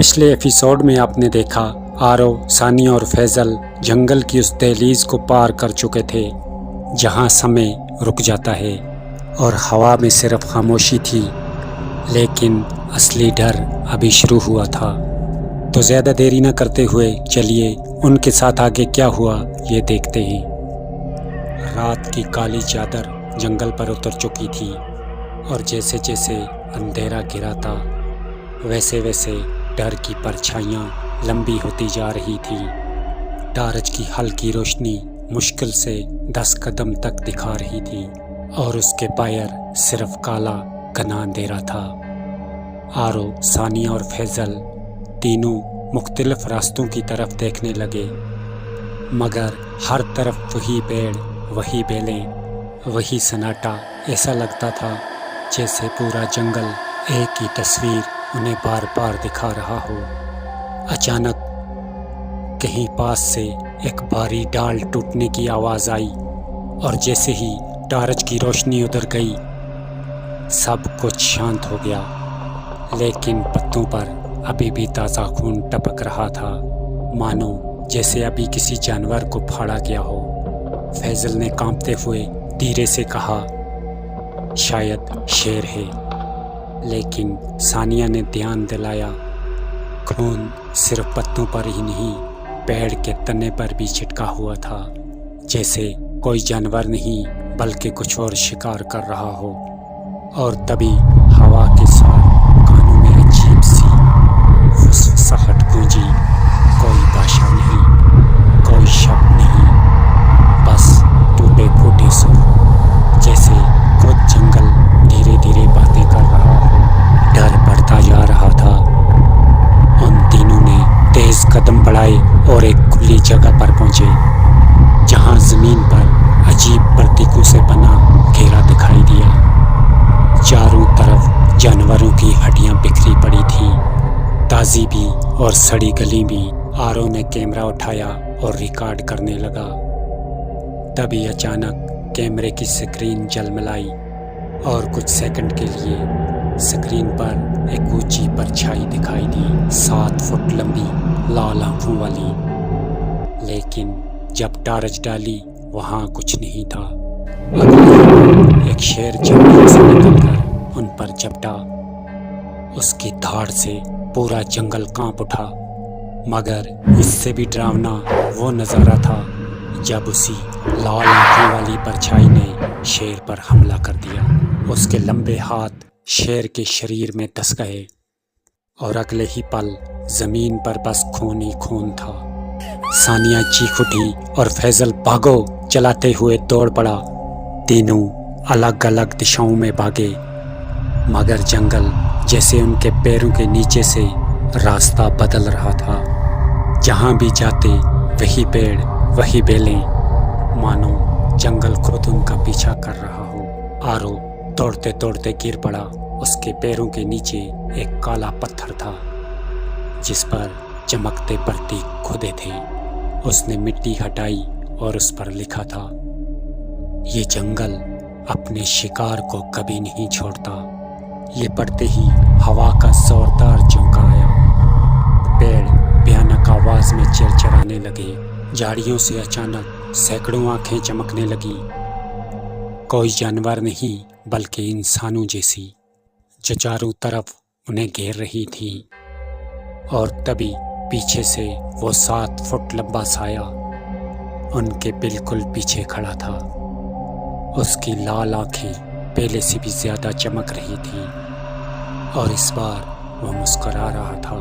पिछले एपिसोड में आपने देखा आरव, सानिया और फैजल जंगल की उस दहलीज को पार कर चुके थे जहां समय रुक जाता है और हवा में सिर्फ खामोशी थी, लेकिन असली डर अभी शुरू हुआ था। तो ज़्यादा देरी न करते हुए चलिए उनके साथ आगे क्या हुआ ये देखते हैं। रात की काली चादर जंगल पर उतर चुकी थी और जैसे जैसे अंधेरा घिरा था वैसे वैसे डर की परछाइयाँ लंबी होती जा रही थी। टार्च की हल्की रोशनी मुश्किल से 10 कदम तक दिखा रही थी और उसके पायर सिर्फ काला घना अंधेरा था। आरो, सानिया और फैजल तीनों मुख्तलिफ रास्तों की तरफ देखने लगे, मगर हर तरफ वही पेड़, वही बेलें, वही सन्नाटा। ऐसा लगता था जैसे पूरा जंगल एक ही तस्वीर उन्हें बार बार दिखा रहा हो। अचानक कहीं पास से एक भारी डाल टूटने की आवाज़ आई और जैसे ही टार्च की रोशनी उतर गई सब कुछ शांत हो गया, लेकिन पत्तों पर अभी भी ताज़ा खून टपक रहा था, मानो जैसे अभी किसी जानवर को फाड़ा गया हो। फैजल ने कांपते हुए धीरे से कहा, शायद शेर है। लेकिन सानिया ने ध्यान दिलाया, खून सिर्फ पत्तों पर ही नहीं, पेड़ के तने पर भी छिटका हुआ था, जैसे कोई जानवर नहीं बल्कि कुछ और शिकार कर रहा हो। और तभी हवा के साथ कानों में अजीब सी फुसफुसाहट गूंजी। कोई भाषा नहीं, कोई शब्द नहीं, बस टूटे फूटे सुर, जैसे खुद जंगल धीरे धीरे बातें कर रहा हो। डर बढ़ता जा रहा था। उन तीनों ने तेज कदम बढ़ाए और एक खुली जगह पर पहुंचे जहां जमीन पर अजीब प्रतीकों से बना घेरा दिखाई दिया। चारों तरफ जानवरों की हड्डियां बिखरी पड़ी थी, ताज़ी भी और सड़ी गली भी। आरो ने कैमरा उठाया और रिकॉर्ड करने लगा। तभी अचानक कैमरे की स्क्रीन झलमिलाई और कुछ सेकंड के लिए स्क्रीन पर एक ऊंची परछाई दिखाई दी, 7 फुट लंबी, लाल आंखों वाली। लेकिन जब टार्च डाली वहां कुछ नहीं था। अगले एक शेर जंगल से निकलकर उन पर झपटा। उसकी धाड़ से पूरा जंगल कांप उठा, मगर इससे भी डरावना वो नज़ारा था जब उसी लाल आंखों वाली परछाई ने शेर पर हमला कर दिया। उसके लंबे हाथ शेर के शरीर में धंस गए और अगले ही पल जमीन पर बस खून ही खून था। सानिया चीख उठी और फैजल भागो चलाते हुए दौड़ पड़ा। तीनों अलग अलग दिशाओं में भागे, मगर जंगल जैसे उनके पैरों के नीचे से रास्ता बदल रहा था। जहां भी जाते वही पेड़, वही बेलें, मानो जंगल खुद उनका पीछा कर रहा हो। आरो दौड़ते दौड़ते गिर पड़ा। उसके पैरों के नीचे एक काला पत्थर था जिस पर चमकते प्रतीक खुदे थे। उसने मिट्टी हटाई और उस पर लिखा था, ये जंगल अपने शिकार को कभी नहीं छोड़ता। ये पढ़ते ही हवा का जोरदार झोंका आया। पेड़ भयानक आवाज में चिड़चिड़ाने लगे। झाड़ियों से अचानक सैकड़ों आंखें चमकने लगी, कोई जानवर नहीं बल्कि इंसानों जैसी, जो चारों तरफ उन्हें घेर रही थी। और तभी पीछे से वो 7 फुट लंबा साया उनके बिल्कुल पीछे खड़ा था। उसकी लाल आंखें पहले से भी ज्यादा चमक रही थी और इस बार वो मुस्कुरा रहा था।